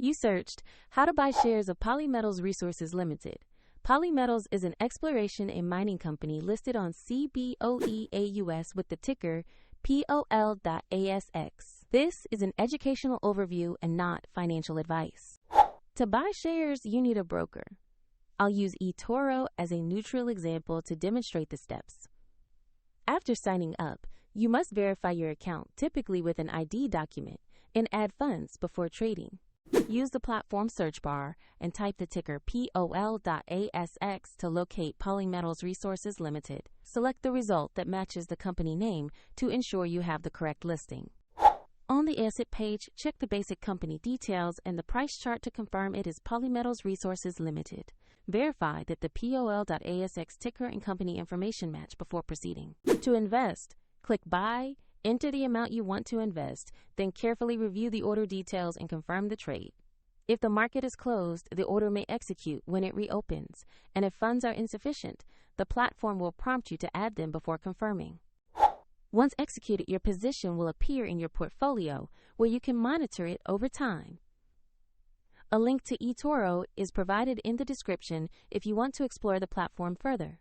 You searched how to buy shares of Polymetals Resources Ltd. Polymetals is an exploration and mining company listed on CBOE AUS with the ticker POL.ASX. This is an educational overview and not financial advice. To buy shares, you need a broker. I'll use eToro as a neutral example to demonstrate the steps. After signing up, you must verify your account, typically with an ID document, and add funds before trading. Use the platform search bar and type the ticker POL.ASX to locate Polymetals Resources Ltd. Select the result that matches the company name to ensure you have the correct listing. On the asset page, check the basic company details and the price chart to confirm it is Polymetals Resources Ltd. Verify that the POL.ASX ticker and company information match before proceeding. To invest, click Buy, enter the amount you want to invest, then carefully review the order details and confirm the trade. If the market is closed, the order may execute when it reopens, and if funds are insufficient, the platform will prompt you to add them before confirming. Once executed, your position will appear in your portfolio, where you can monitor it over time. A link to eToro is provided in the description if you want to explore the platform further.